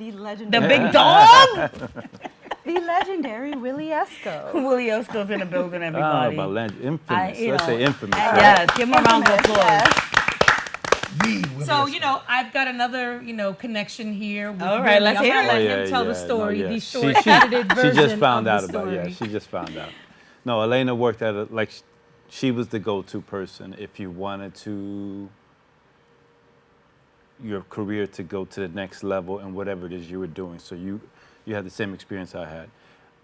legendary. The big dog. The legendary Willie Esco. Willie Esco's in the building, I everybody. don't know about infamous. Let's say infamous. Yes, give him a round of applause. So, I've got another, connection here. With All right, let's hear it. Let him tell the story, the She short-edited version just found of out the about story. she just found out. No, Elena worked at she was the go-to person if you wanted your career to go to the next level and whatever it is you were doing. So you had the same experience I had.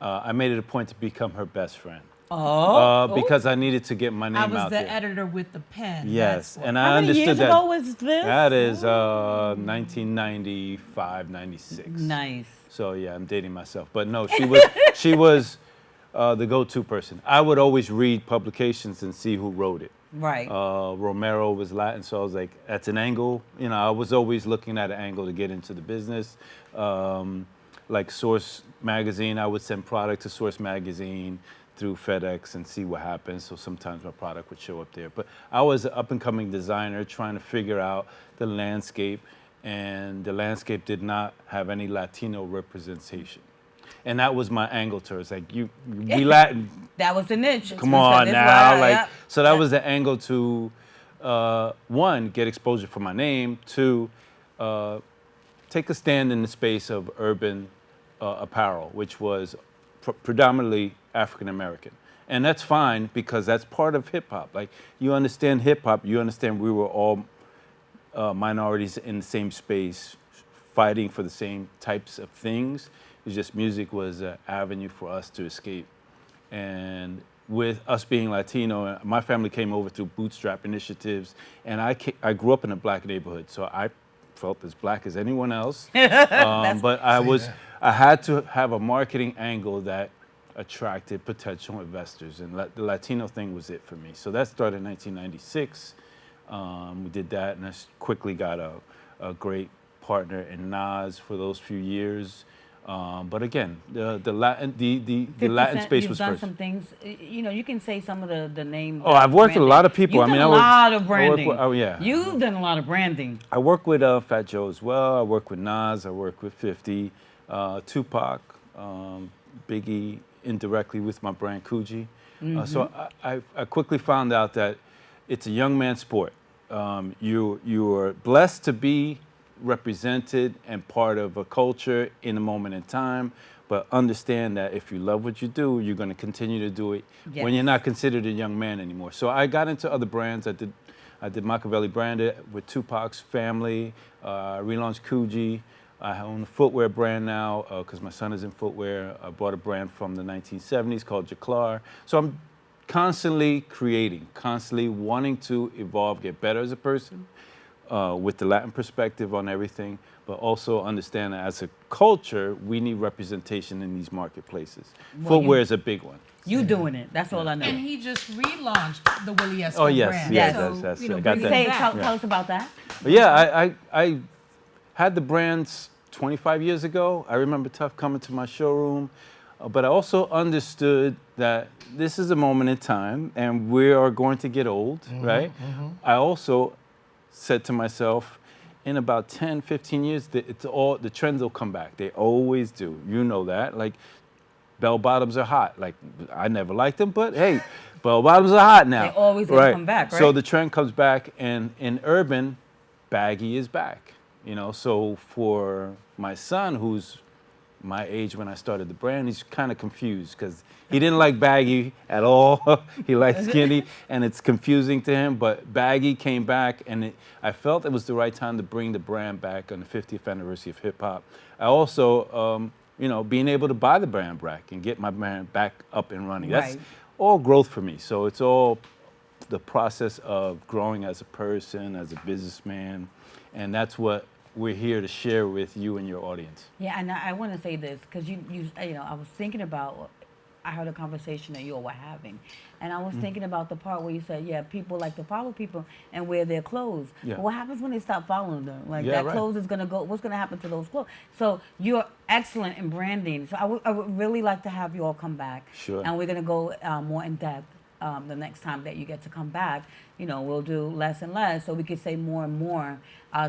I made it a point to become her best friend. Because I needed to get my name out there. I was the editor with the pen. Yes, and How I many understood years that. ago was this? That is 1995, 96. Nice. So yeah, I'm dating myself. But no, she was the go-to person. I would always read publications and see who wrote it. Right. Romero was Latin, so I was like, that's an angle. I was always looking at an angle to get into the business. Like Source magazine, I would send product to Source magazine through FedEx and see what happens. So sometimes my product would show up there. But I was an up-and-coming designer trying to figure out the landscape, and the landscape did not have any Latino representation. And that was my angle to her. It's like, we Latin. That was the niche. Come on now. So that was the angle to, one, get exposure for my name, two, take a stand in the space of urban apparel, which was predominantly African American. And that's fine because that's part of hip hop. Like, you understand hip hop, you understand we were all minorities in the same space, fighting for the same types of things. It's just music was an avenue for us to escape. And with us being Latino, my family came over through bootstrap initiatives, and I grew up in a black neighborhood, so I felt as black as anyone else. But I had to have a marketing angle that attracted potential investors, and the Latino thing was it for me. So that started in 1996. We did that, and I quickly got a great partner in Nas for those few years. But again, the Latin space was done first. some things. You can say some of the names. Oh, I've worked with a lot of people. You've done a lot of branding. Yeah. You've done a lot of branding. I work with Fat Joe as well. I work with Nas. I work with 50, Tupac, Biggie, indirectly with my brand Coogee. So I quickly found out that it's a young man's sport. You are blessed to be represented and part of a culture in a moment in time, but understand that if you love what you do, you're going to continue to do it when you're not considered a young man anymore. So I got into other brands. I did Machiavelli branded with Tupac's family. Relaunched Coogee. I own a footwear brand now because my son is in footwear. I bought a brand from the 1970s called Jaclar. So I'm constantly creating, constantly wanting to evolve, get better as a person with the Latin perspective on everything, but also understand that as a culture, we need representation in these marketplaces. Footwear is a big one. You doing it. That's all I know. And he just relaunched the Willie Esco brand. Yes. I got that. Tell us about that. But yeah, I had the brands 25 years ago. I remember Tough coming to my showroom, but I also understood that this is a moment in time and we are going to get old, right? I also said to myself, in about 10, 15 years, the trends will come back. They always do. You know that. Like, bell bottoms are hot. Like, I never liked them, but hey, bell bottoms are hot now. They always gonna come back, right? So the trend comes back, and in urban, baggy is back. You know, so for my son, who's my age when I started the brand, he's kind of confused because he didn't like baggy at all. He liked skinny, and it's confusing to him. But baggy came back, and I felt it was the right time to bring the brand back on the 50th anniversary of hip hop. I also, you know, being able to buy the brand back and get my brand back up and running. That's all growth for me. So it's all the process of growing as a person, as a businessman, and that's what we're here to share with you and your audience. Yeah, and I want to say this because you know, I was thinking about, I heard a conversation that you all were having, and I was thinking about the part where you said, yeah, people like to follow people and wear their clothes. Yeah. But what happens when they stop following them? Like Yeah, that clothes is gonna go. What's gonna happen to those clothes? So you're excellent in branding. So I would really like to have you all come back. Sure. And we're gonna go more in depth. The next time that you get to come back, you know, we'll do less and less so we can say more and more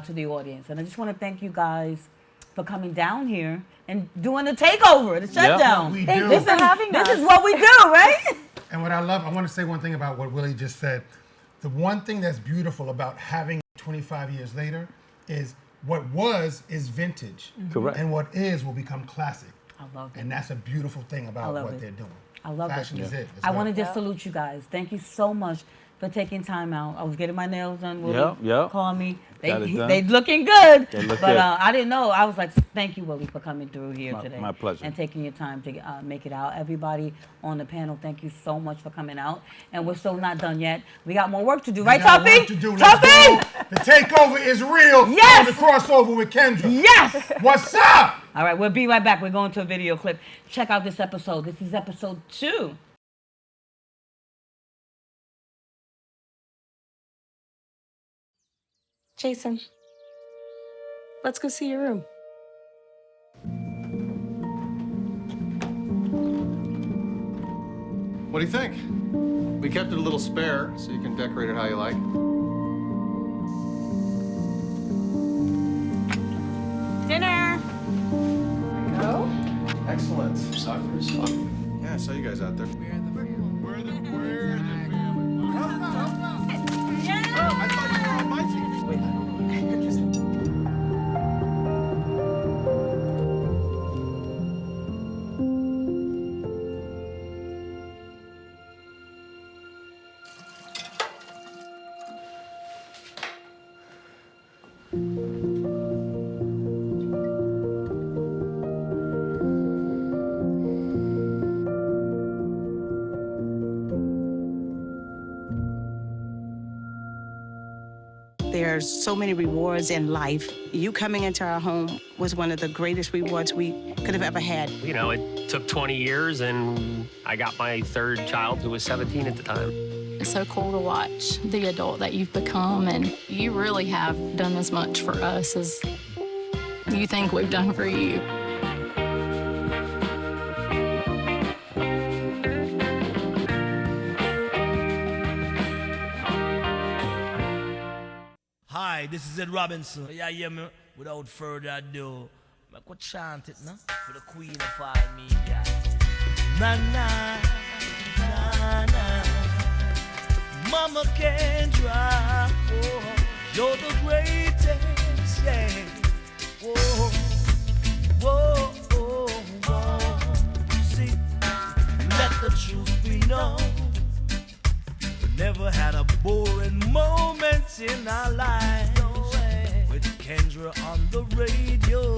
to the audience. And I just want to thank you guys for coming down here and doing the takeover, the shutdown. We Thank do. you for having us. This is what we do, right? And what I love, I want to say one thing about what Willie just said. The one thing that's beautiful about having 25 years later is what was is vintage. Correct. And what is will become classic. I love it. And that's a beautiful thing about love what it. they're doing. I love Fashion it. is it. Let's I go. want to just salute you guys. Thank you so much for taking time out. I was getting my nails done. Willie Yep. called me. Got it done. They looking good. They look but good. I didn't know. I was like, thank you, Willie, for coming through here today. My pleasure. And taking your time to make it out. Everybody on the panel, thank you so much for coming out. And we're still not done yet. We got more work to do, right, got Tuffy? work to do. Let's go. The takeover is real. Yes. On the crossover with Kendra. Yes. What's up? All right, we'll be right back. We're going to a video clip. Check out this episode. This is episode 2. Jason, let's go see your room. What do you think? We kept it a little spare, so you can decorate it how you like. Dinner. Go. Excellent. Soccer is fun. Yeah, I saw you guys out there. I thought you were on my team. There's so many rewards in life. You coming into our home was one of the greatest rewards we could have ever had. You know, it took 20 years, and I got my third child, who was 17 at the time. It's so cool to watch the adult that you've become, and you really have done as much for us as you think we've done for you. Hi, this is Ed Robinson. Yeah, hear me? Without further ado, I could chant it now for the queen of all media. Na na, na na, Mama Kendra, oh, you're the greatest, yeah. Whoa, whoa, whoa, whoa. See, let the truth be known. We never had a boring moment in our lives. No way. With Kendra on the radio.